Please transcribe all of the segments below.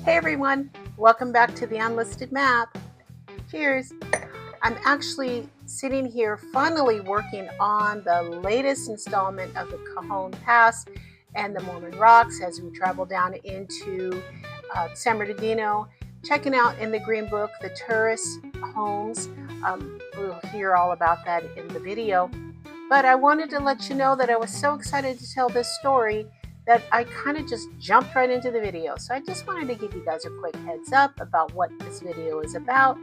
Hey everyone, welcome back to the Unlisted Map. Cheers! I'm actually sitting here finally working on the latest installment of the Cajon Pass and the Mormon Rocks as we travel down into San Bernardino, checking out in the Green Book the tourist homes. We'll hear all about that in the video. But I wanted to let you know that I was so excited to tell this story that I kind of just jumped right into the video. So I just wanted to give you guys a quick heads up about what this video is about,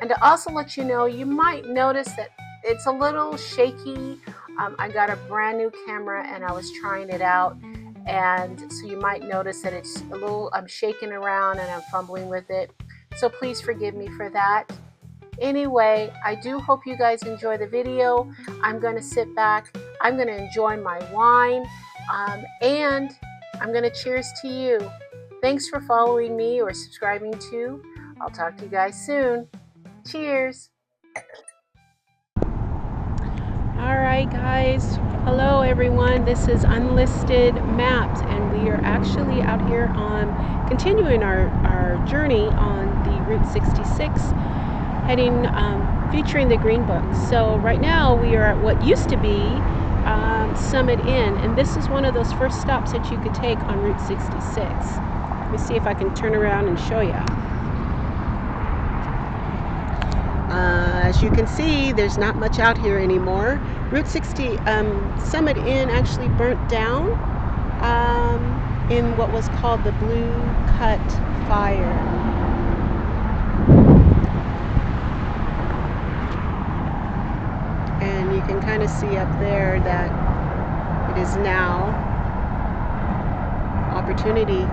and to also let you know you might notice that it's a little shaky. I got a brand new camera and I was trying it out, and so you might notice that it's a little, I'm shaking around and I'm fumbling with it. So please forgive me for that. Anyway, I do hope you guys enjoy the video. I'm going to sit back, I'm going to enjoy my wine, and I'm going to cheers to you. Thanks for following me or subscribing to. I'll talk to you guys soon. Cheers. Alright guys, hello everyone. This is Unlisted Maps, and we are actually out here on continuing our journey on the Route 66, heading featuring the Green Book. So right now we are at what used to be Summit Inn, and this is one of those first stops that you could take on Route 66. Let me see if I can turn around and show you. As you can see, there's not much out here anymore. Route 60 Summit Inn actually burnt down in what was called the Blue Cut Fire. And you can kind of see up there that it is now Opportunity.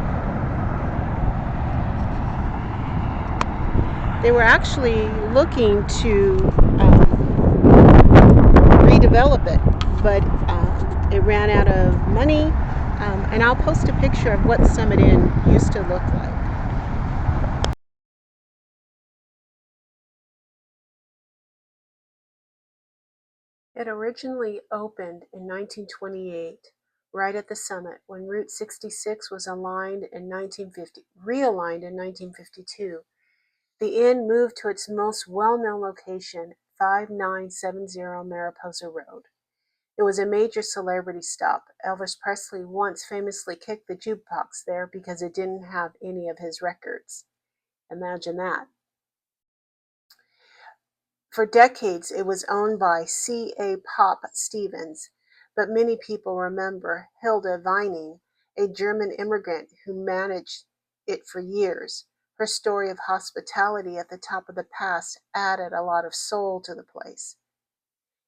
They were actually looking to redevelop it, but it ran out of money, and I'll post a picture of what Summit Inn used to look like. It originally opened in 1928, right at the summit, when Route 66 was realigned in 1952. The inn moved to its most well-known location, 5970 Mariposa Road. It was a major celebrity stop. Elvis Presley once famously kicked the jukebox there because it didn't have any of his records. Imagine that. For decades, it was owned by C.A. Pop Stevens, but many people remember Hilda Vining, a German immigrant who managed it for years. Her story of hospitality at the top of the pass added a lot of soul to the place.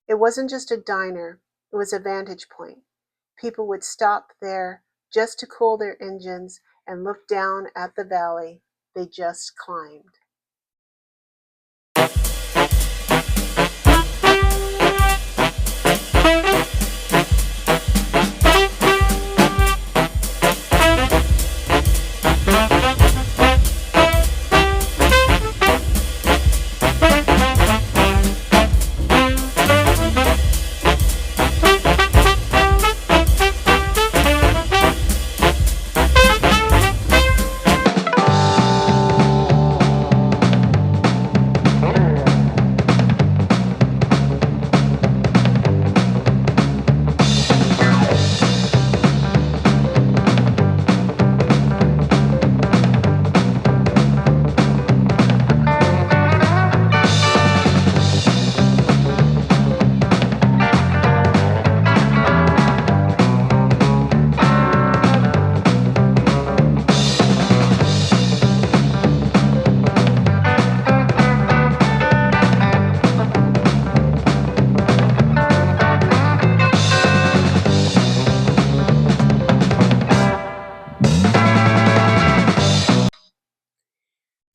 It wasn't just a diner, it was a vantage point. People would stop there just to cool their engines and look down at the valley they just climbed.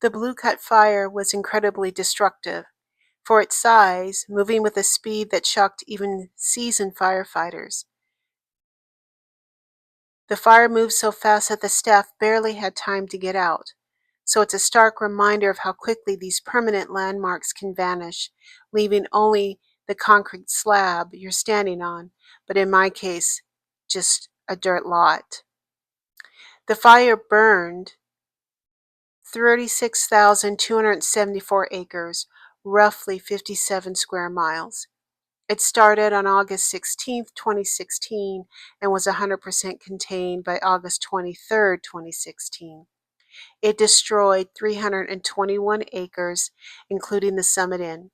The Blue Cut Fire was incredibly destructive. For its size, moving with a speed that shocked even seasoned firefighters. The fire moved so fast that the staff barely had time to get out. So it's a stark reminder of how quickly these permanent landmarks can vanish, leaving only the concrete slab you're standing on, but in my case, just a dirt lot. The fire burned 36,274 acres, roughly 57 square miles. It started on August 16, 2016, and was 100% contained by August 23, 2016. It destroyed 321 acres, including the Summit Inn.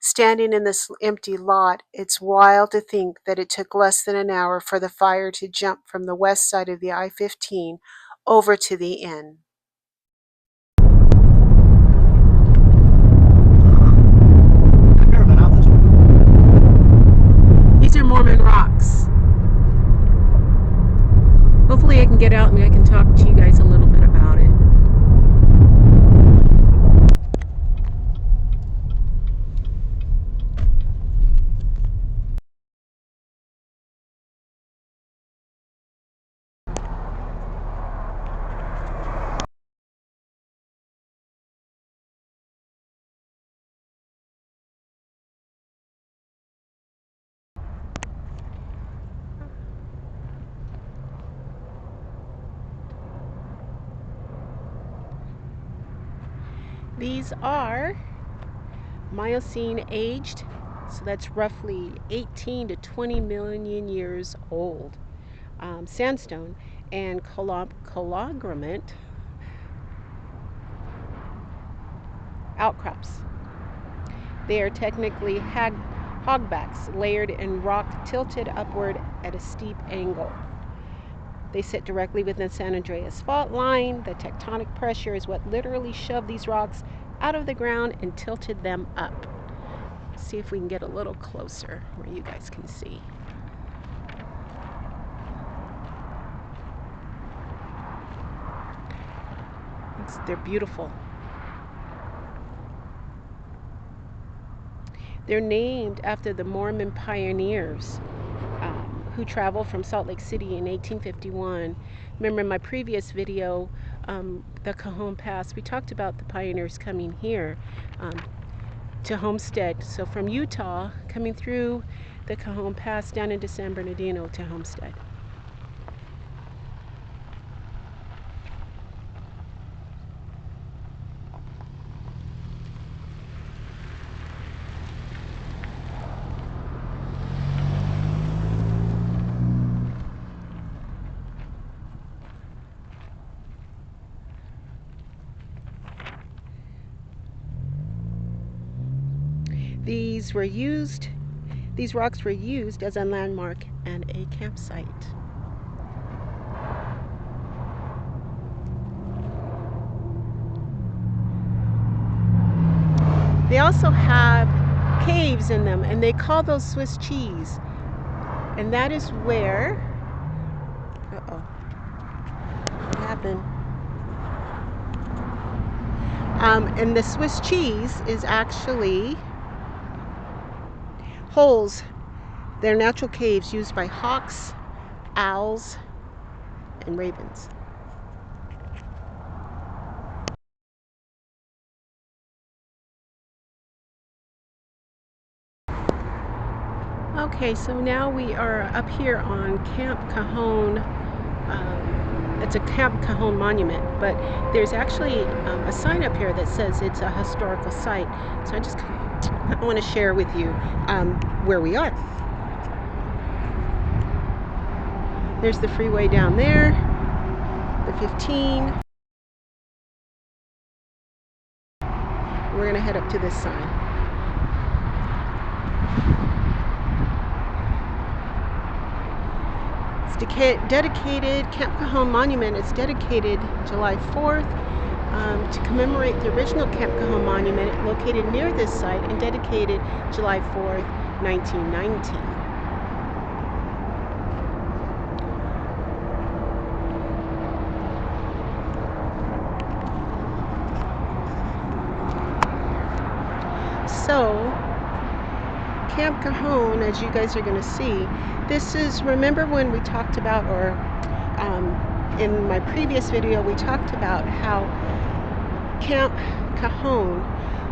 Standing in this empty lot, it's wild to think that it took less than an hour for the fire to jump from the west side of the I-15 over to the inn. These are Mormon rocks. Hopefully I can get out and I can talk to you guys a little bit about it. These are Miocene aged, so that's roughly 18 to 20 million years old. Sandstone and cologramment outcrops. They are technically hogbacks layered in rock tilted upward at a steep angle. They sit directly within San Andreas fault line. The tectonic pressure is what literally shoved these rocks out of the ground and tilted them up. Let's see if we can get a little closer where you guys can see. They're beautiful. They're named after the Mormon pioneers who traveled from Salt Lake City in 1851. Remember in my previous video, the Cajon Pass, we talked about the pioneers coming here to homestead. So from Utah, coming through the Cajon Pass down into San Bernardino to homestead. These rocks were used as a landmark and a campsite. They also have caves in them, and they call those Swiss cheese. And that is where, what happened? And the Swiss cheese is actually holes. They're natural caves used by hawks, owls, and ravens. Okay, so now we are up here on Camp Cajon. It's a Camp Cajon monument, but there's actually a sign up here that says it's a historical site. So I want to share with you where we are. There's the freeway down there, the 15. We're going to head up to this sign. Dedicated, Camp Cajon Monument is dedicated July 4th to commemorate the original Camp Cajon Monument located near this site and dedicated July 4th, 1919. So, Camp Cajon, as you guys are going to see, this is, remember when we talked about, or in my previous video, we talked about how Camp Cajon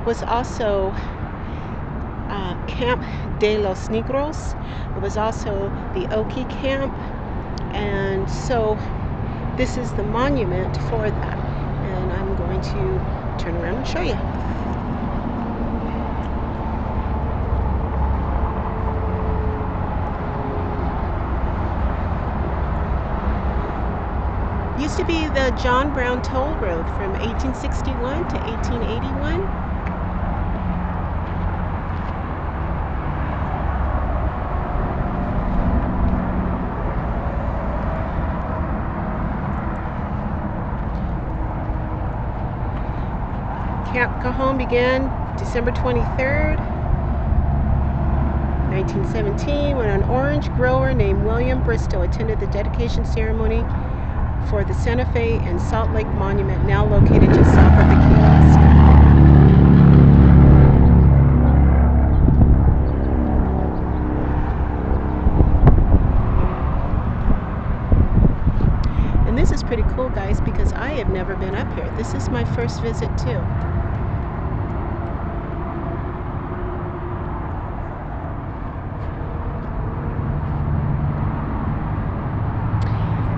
was also Camp de los Negros. It was also the Okie camp, and so this is the monument for that. And I'm going to turn around and show you. Used to be the John Brown Toll Road from 1861 to 1881. Camp Cajon began December 23rd, 1917, when an orange grower named William Bristol attended the dedication ceremony for the Santa Fe and Salt Lake Monument, now located just south of the kiosk. And this is pretty cool, guys, because I have never been up here. This is my first visit too.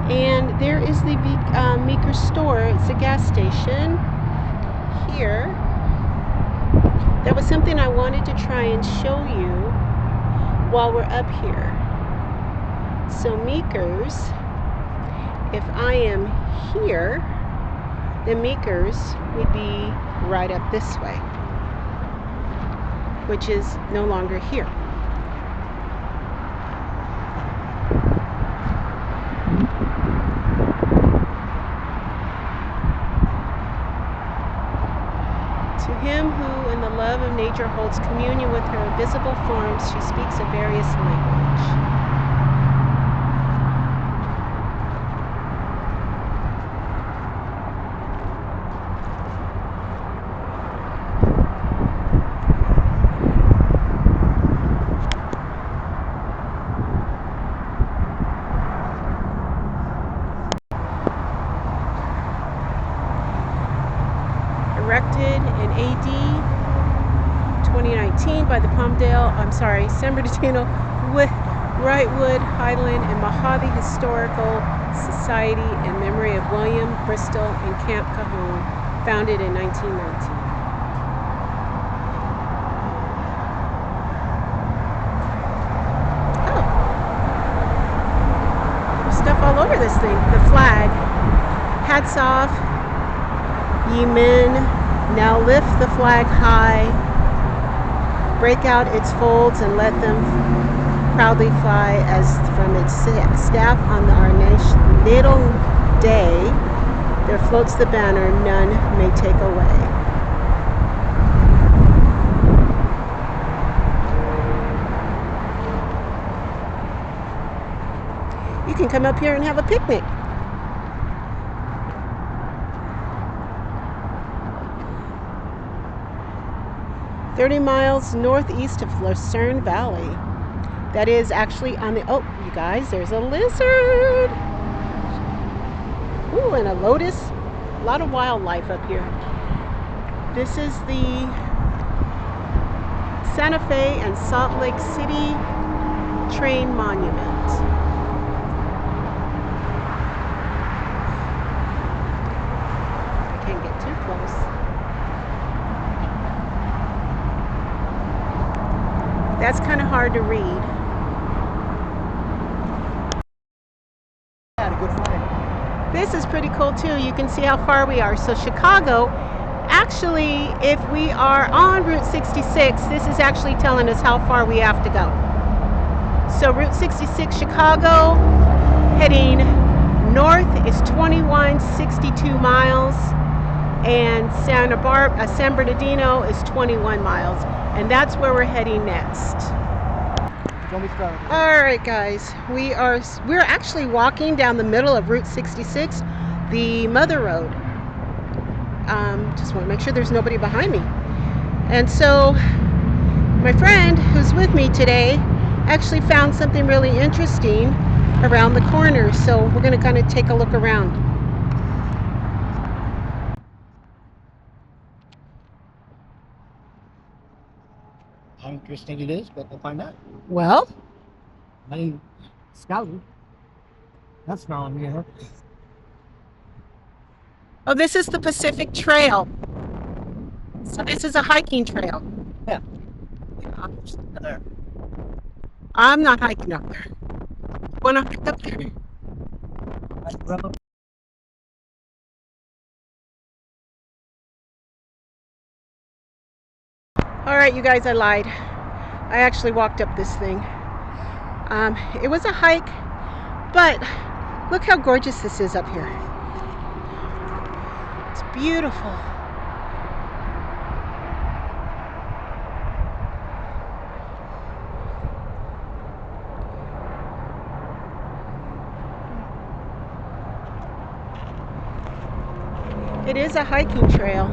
And there is the Meeker store. It's a gas station here. That was something I wanted to try and show you while we're up here. So Meeker's, if I am here, the Meeker's would be right up this way, which is no longer here. To him who in the love of nature holds communion with her visible forms, she speaks a various language. Erected in AD 2019 by the San Bernardino Wrightwood Highland and Mojave Historical Society in memory of William Bristol and Camp Cajon, founded in 1919. Oh, there's stuff all over this thing. The flag. Hats off. Ye men, now lift the flag high, break out its folds and let them proudly fly as from its staff on our natal day, there floats the banner none may take away. You can come up here and have a picnic. "30 miles northeast of Lucerne Valley." That is actually on the, oh, you guys, there's a lizard. Ooh, and a lotus. A lot of wildlife up here. This is the Santa Fe and Salt Lake City train monument. I can't get too close. That's kind of hard to read. This is pretty cool too. You can see how far we are. So Chicago, actually, if we are on Route 66, this is actually telling us how far we have to go. So Route 66 Chicago, heading north is 2162 miles, and San Bernardino is 21 miles. And that's where we're heading next. All right, guys, we're actually walking down the middle of Route 66, the Mother Road. Just want to make sure there's nobody behind me. And so my friend who's with me today actually found something really interesting around the corner. So we're going to kind of take a look around. How interesting it is, but we'll find out. Well, I scouted. That's not on here. Oh, this is the Pacific Trail. So this is a hiking trail. Yeah. Yeah. There. I'm not hiking up there. Wanna hike up there? All right, you guys, I lied. I actually walked up this thing. It was a hike, but look how gorgeous this is up here. It's beautiful. It is a hiking trail.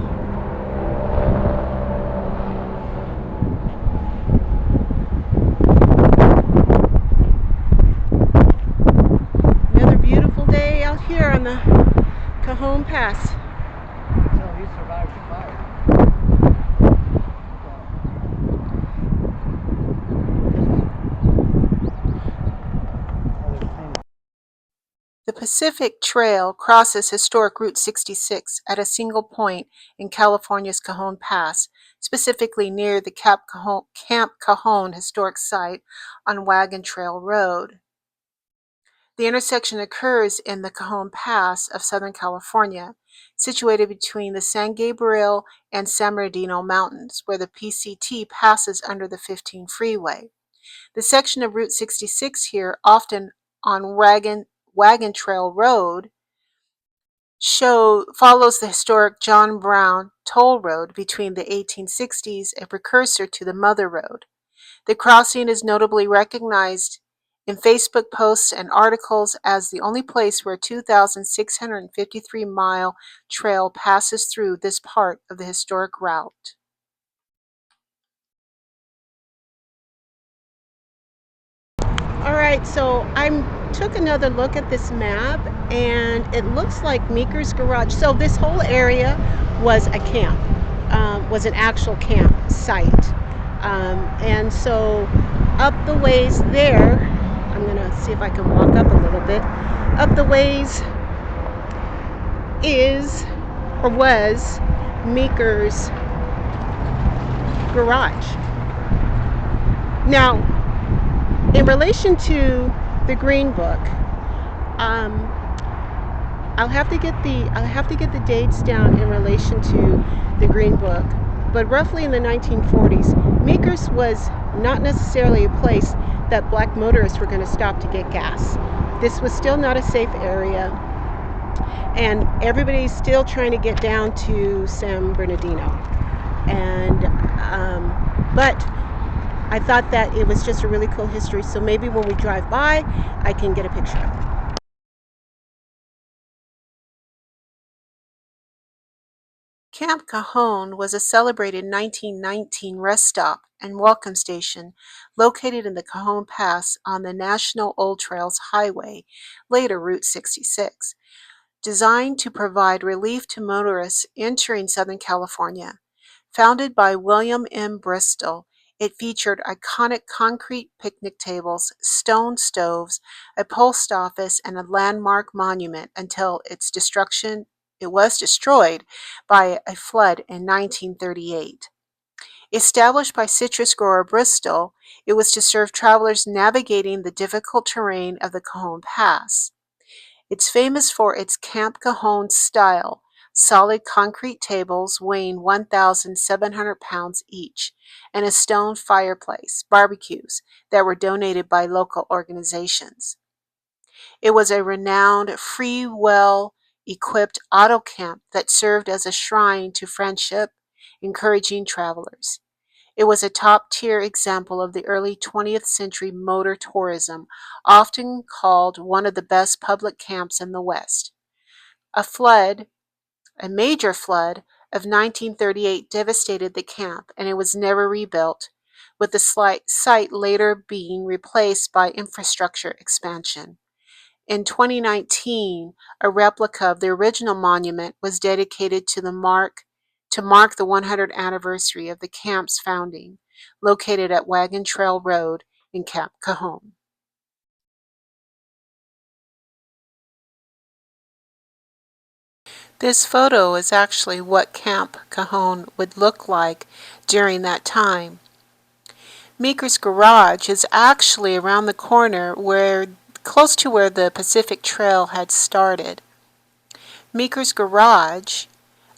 Another beautiful day out here on the Cajon Pass. So he survived the fire. The Pacific Trail crosses historic Route 66 at a single point in California's Cajon Pass, specifically near the Camp Cajon historic site on Wagon Trail Road. The intersection occurs in the Cajon Pass of Southern California, situated between the San Gabriel and San Bernardino Mountains, where the PCT passes under the 15 freeway. The section of Route 66 here, often on Wagon Trail Road, follows the historic John Brown toll road between the 1860s, a precursor to the Mother Road. The crossing is notably recognized in Facebook posts and articles as the only place where a 2,653-mile trail passes through this part of the historic route. All right, so I took another look at this map, and it looks like Meeker's Garage. So this whole area was a camp, was an actual camp site. And so up the ways there, I'm going to see if I can walk up a little bit. Up the ways is, or was, Meeker's Garage. Now, in relation to the Green Book, I'll have to get the dates down in relation to the Green Book. But roughly in the 1940s, Meeker's was not necessarily a place that black motorists were going to stop to get gas. This was still not a safe area, and everybody's still trying to get down to San Bernardino. And but I thought that it was just a really cool history, so maybe when we drive by, I can get a picture of it. Camp Cajon was a celebrated 1919 rest stop and welcome station located in the Cajon Pass on the National Old Trails Highway, later Route 66, designed to provide relief to motorists entering Southern California. Founded by William M. Bristol, it featured iconic concrete picnic tables, stone stoves, a post office, and a landmark monument until it was destroyed by a flood in 1938. Established by citrus grower Bristol, it was to serve travelers navigating the difficult terrain of the Cajon Pass. It's famous for its Camp Cajon style, solid concrete tables weighing 1,700 pounds each, and a stone fireplace, barbecues that were donated by local organizations. It was a renowned, free, well-equipped auto camp that served as a shrine to friendship, encouraging travelers. It was a top-tier example of the early 20th century motor tourism, often called one of the best public camps in the West. A major flood of 1938 devastated the camp, and it was never rebuilt, with the site later being replaced by infrastructure expansion. In 2019, a replica of the original monument was dedicated to mark the 100th anniversary of the camp's founding, located at Wagon Trail Road in Camp Cajon. This photo is actually what Camp Cajon would look like during that time. Meeker's garage is actually around the corner close to where the Pacific Trail had started. Meeker's garage,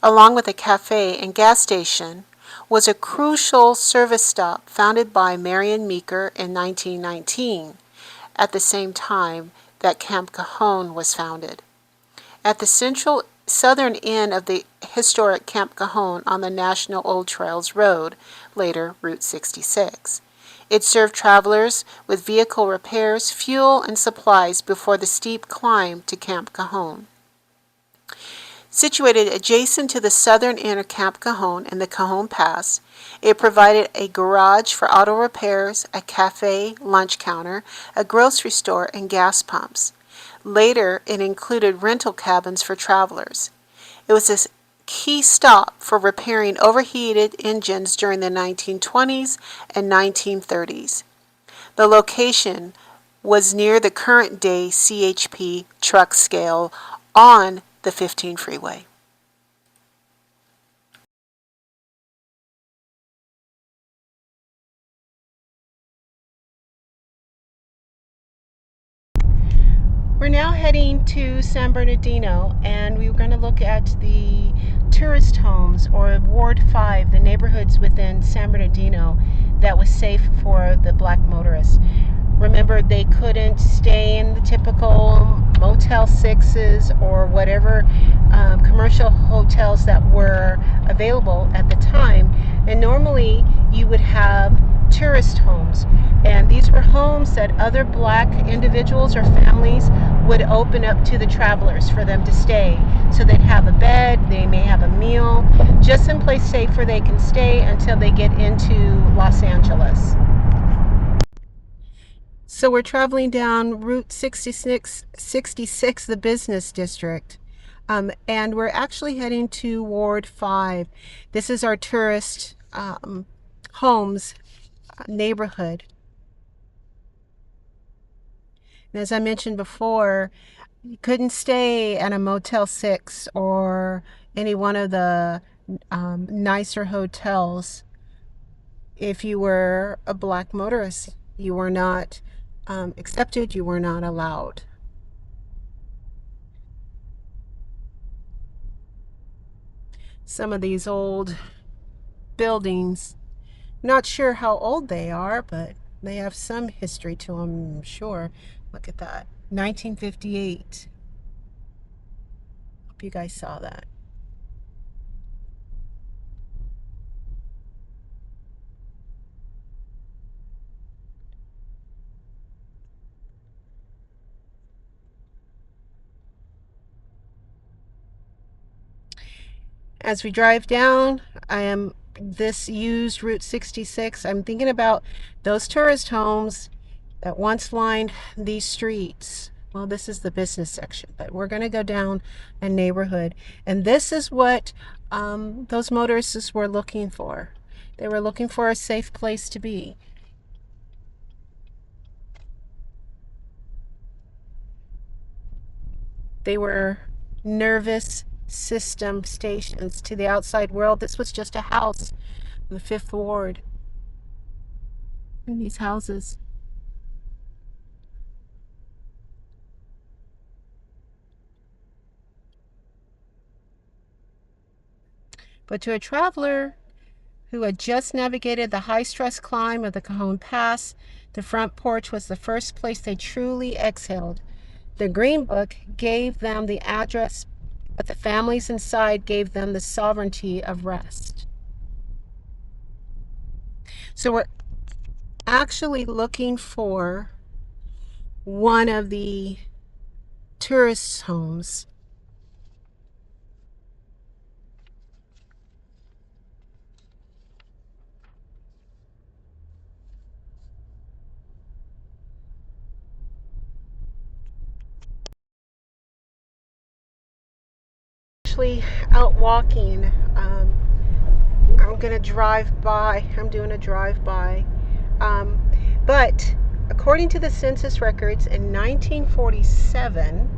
along with a cafe and gas station, was a crucial service stop founded by Marion Meeker in 1919, at the same time that Camp Cajon was founded. At the central southern end of the historic Camp Cajon on the National Old Trails Road, later Route 66. It served travelers with vehicle repairs, fuel, and supplies before the steep climb to Camp Cajon. Situated adjacent to the southern end of Camp Cajon and the Cajon Pass, it provided a garage for auto repairs, a cafe, lunch counter, a grocery store, and gas pumps. Later, it included rental cabins for travelers. It was a key stop for repairing overheated engines during the 1920s and 1930s. The location was near the current-day CHP truck scale on the 15 freeway. We're now heading to San Bernardino, and we're going to look at the tourist homes, or Ward 5, the neighborhoods within San Bernardino that was safe for the black motorists. Remember, they couldn't stay in the typical Motel 6s or whatever commercial hotels that were available at the time. And normally you would have tourist homes, and these were homes that other black individuals or families would open up to the travelers for them to stay. So they'd have a bed, they may have a meal, just someplace safe where they can stay until they get into Los Angeles. So we're traveling down Route 66, the business district, and we're actually heading to Ward 5. This is our tourist homes neighborhood. And as I mentioned before, you couldn't stay at a Motel 6 or any one of the nicer hotels if you were a black motorist. You were not accepted, you were not allowed. Some of these old buildings, not sure how old they are, but they have some history to them, I'm sure. Look at that, 1958. Hope you guys saw that. As we drive down, this used Route 66. I'm thinking about those tourist homes that once lined these streets. Well, this is the business section, but we're going to go down a neighborhood. And this is what those motorists were looking for. They were looking for a safe place to be. They were nervous system stations to the outside world. This was just a house in the 5th Ward. In these houses. But to a traveler who had just navigated the high-stress climb of the Cajon Pass, the front porch was the first place they truly exhaled. The Green Book gave them the address, but the families inside gave them the sovereignty of rest. So we're actually looking for one of the tourist homes. Actually out walking. I'm gonna drive by. I'm doing a drive-by. But according to the census records in 1947,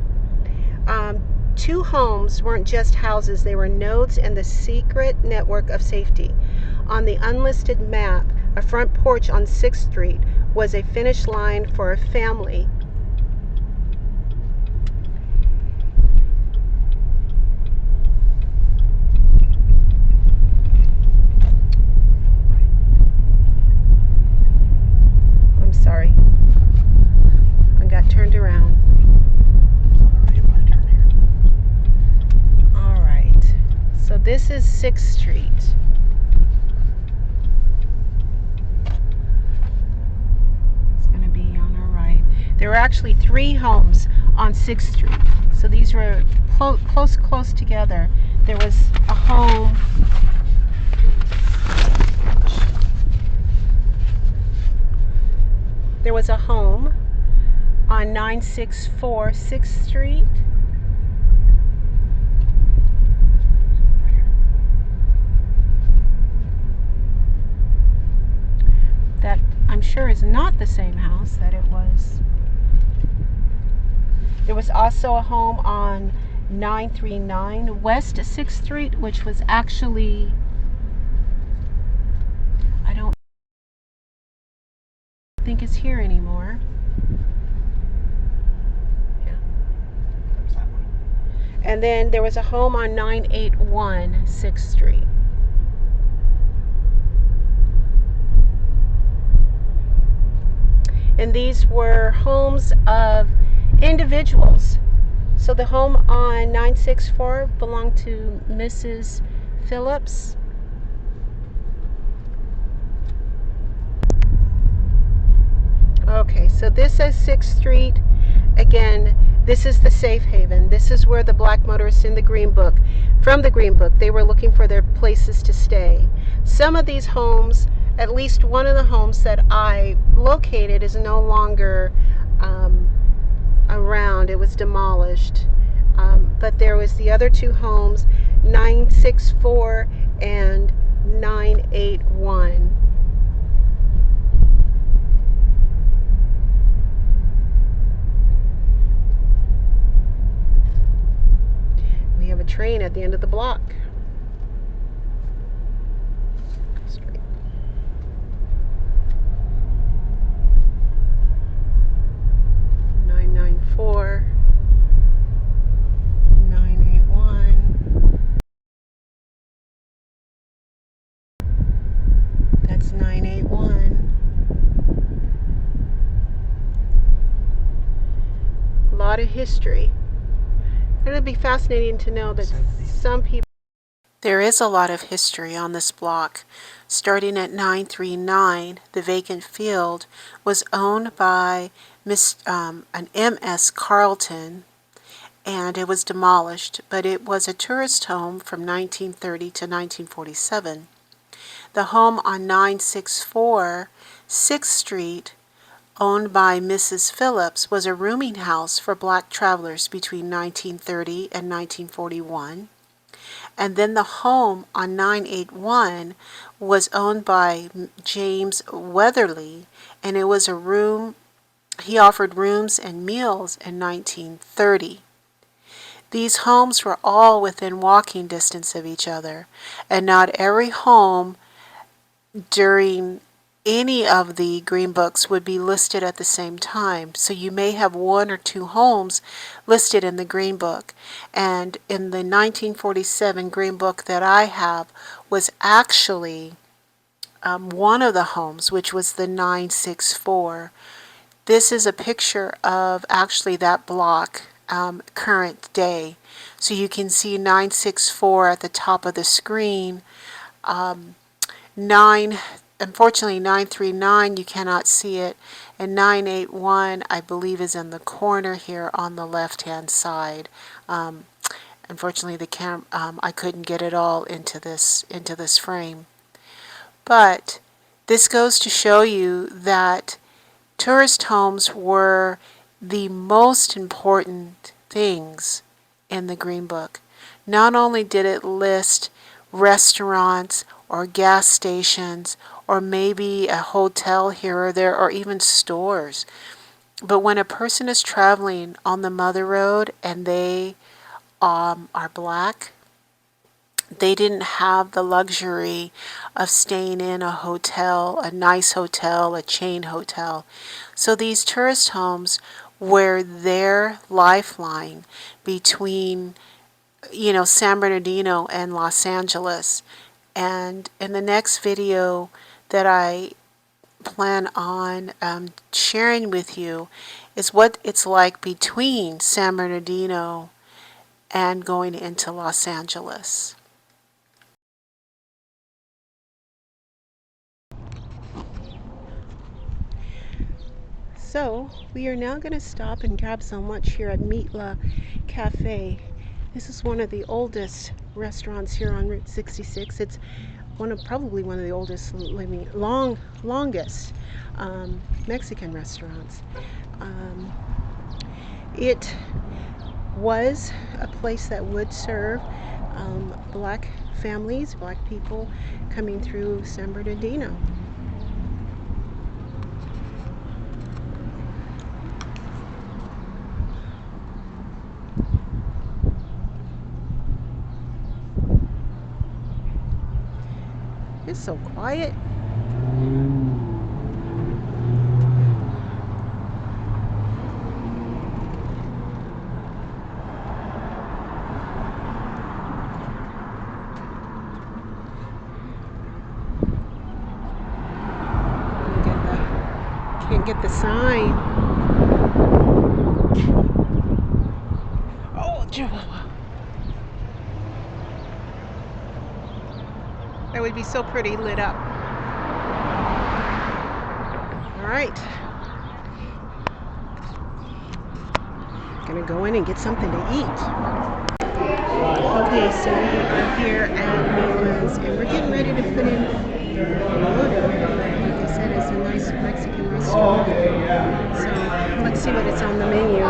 two homes weren't just houses, they were nodes in the secret network of safety. On the unlisted map, a front porch on 6th Street was a finish line for a family. I'm sorry. I got turned around. All right. So this is 6th Street. There were actually 3 homes on 6th Street. So these were close together. There was a home. There was a home on 964 6th Street. That I'm sure is not the same house that it was. There was also a home on 939 West 6th Street, which was actually, I don't think it's here anymore. Yeah. There's that one. And then there was a home on 981 6th Street. And these were homes of individuals. So the home on 964 belonged to Mrs. Phillips. Okay, so this is 6th Street. Again, this is the safe haven. This is where the black motorists in the Green Book, from the Green Book, they were looking for their places to stay. Some of these homes, at least one of the homes that I located, is no longer around. It was demolished. But there was the other 2 homes, 964 and 981. We have a train at the end of the block. Straight. Four, 981. That's 981. A lot of history. It'll be fascinating to know that some people. There is a lot of history on this block. Starting at 939, the vacant field was owned by an M.S. Carlton, and it was demolished, but it was a tourist home from 1930 to 1947. The home on 964 6th Street, owned by Mrs. Phillips, was a rooming house for black travelers between 1930 and 1941. And then the home on 981 was owned by James Weatherly, and it was a room. He offered rooms and meals in 1930. These homes were all within walking distance of each other, and not every home during any of the Green Books would be listed at the same time. So you may have 1 or 2 homes listed in the Green Book. And in the 1947 Green Book that I have was actually one of the homes, which was the 964. This is a picture of actually that block, current day. So you can see 964 at the top of the screen. Unfortunately, 939, you cannot see it, and 981, I believe, is in the corner here on the left-hand side. Unfortunately, I couldn't get it all into this frame. But this goes to show you that tourist homes were the most important things in the Green Book. Not only did it list restaurants or gas stations or maybe a hotel here or there or even stores, but when a person is traveling on the Mother Road and they are black. They didn't have the luxury of staying in a hotel, a nice hotel, a chain hotel. So these tourist homes were their lifeline between, San Bernardino and Los Angeles. And in the next video that I plan on sharing with you is what it's like between San Bernardino and going into Los Angeles. So we are now going to stop and grab some lunch here at Mitla Cafe. This is one of the oldest restaurants here on Route 66. It's probably one of the oldest, longest Mexican restaurants. It was a place that would serve black families, black people coming through San Bernardino. It's so quiet. Can't get the sign. Oh, that would be so pretty lit up. All right. Gonna go in and get something to eat. Okay, so we are here at Mitla's and we're getting ready to put in an order. Like I said, it's a nice Mexican restaurant. So let's see what it's on the menu.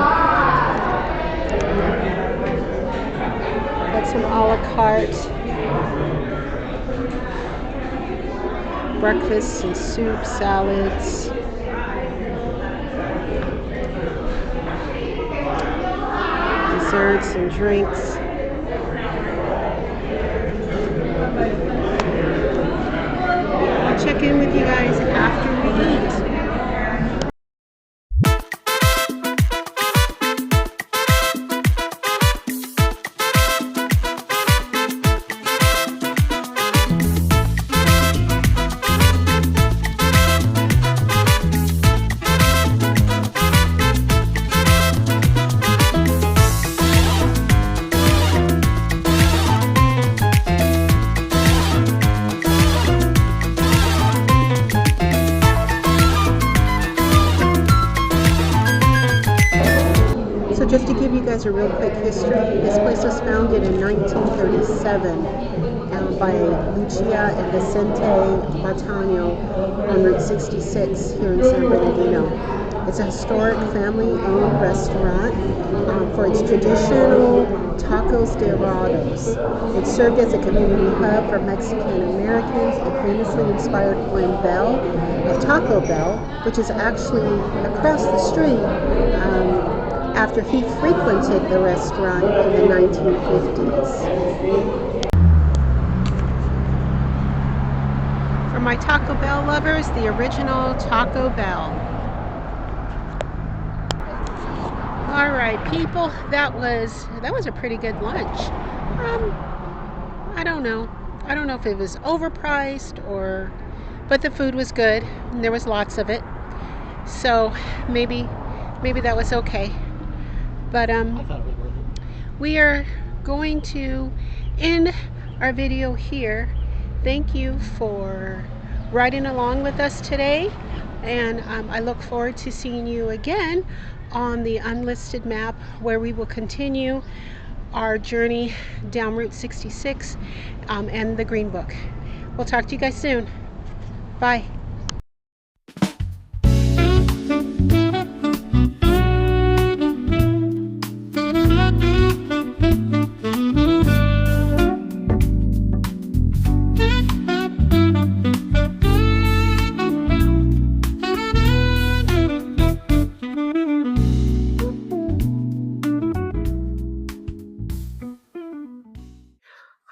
Got some a la carte breakfasts and soup, salads. Desserts and drinks. I'll check in with you guys after we eat. Just to give you guys a real quick history, this place was founded in 1937 by Lucia and Vicente Bartano on Route 66 here in San Bernardino. It's a historic family-owned restaurant for its traditional tacos de dorados. It served as a community hub for Mexican Americans and famously inspired Glenn Bell of Taco Bell, which is actually across the street after he frequented the restaurant in the 1950s. For my Taco Bell lovers, the original Taco Bell. All right, people, that was a pretty good lunch. I don't know if it was overpriced but the food was good and there was lots of it. So maybe that was okay. But we are going to end our video here. Thank you for riding along with us today, and I look forward to seeing you again on the Unlisted Map, where we will continue our journey down Route 66 and the Green Book. We'll talk to you guys soon. Bye.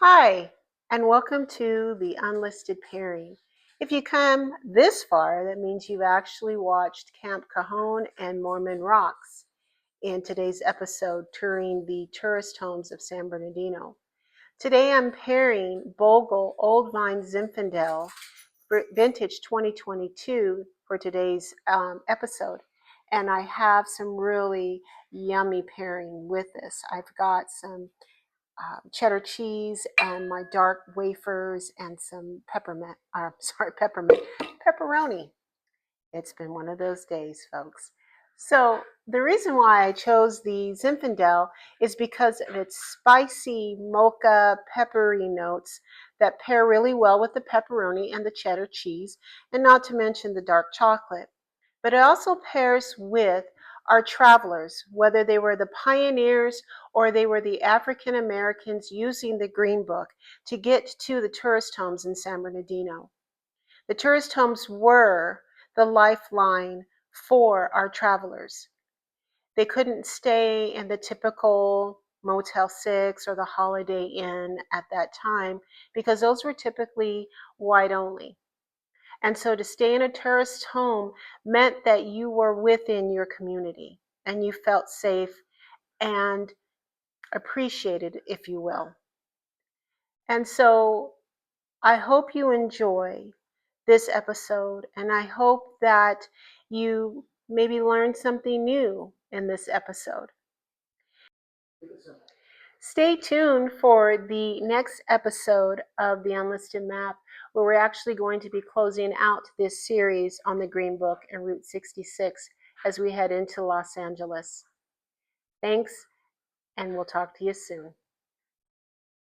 Hi, and welcome to the Unlisted Pairing. If you come this far, that means you've actually watched Camp Cajon and Mormon Rocks in today's episode, touring the tourist homes of San Bernardino. Today I'm pairing Bogle Old Vine Zinfandel Vintage 2022 for today's episode. And I have some really yummy pairing with this. I've got some cheddar cheese and my dark wafers and some pepperoni. It's been one of those days, folks. So the reason why I chose the Zinfandel is because of its spicy mocha peppery notes that pair really well with the pepperoni and the cheddar cheese, and not to mention the dark chocolate. But it also pairs with our travelers, whether they were the pioneers or they were the African Americans using the Green Book to get to the tourist homes in San Bernardino. The tourist homes were the lifeline for our travelers. They couldn't stay in the typical Motel 6 or the Holiday Inn at that time because those were typically white only. And so to stay in a tourist home meant that you were within your community and you felt safe and appreciated, if you will. And so I hope you enjoy this episode, and I hope that you maybe learned something new in this episode. Stay tuned for the next episode of the Unlisted Map, where we're actually going to be closing out this series on the Green Book and Route 66 as we head into Los Angeles. Thanks, and we'll talk to you soon.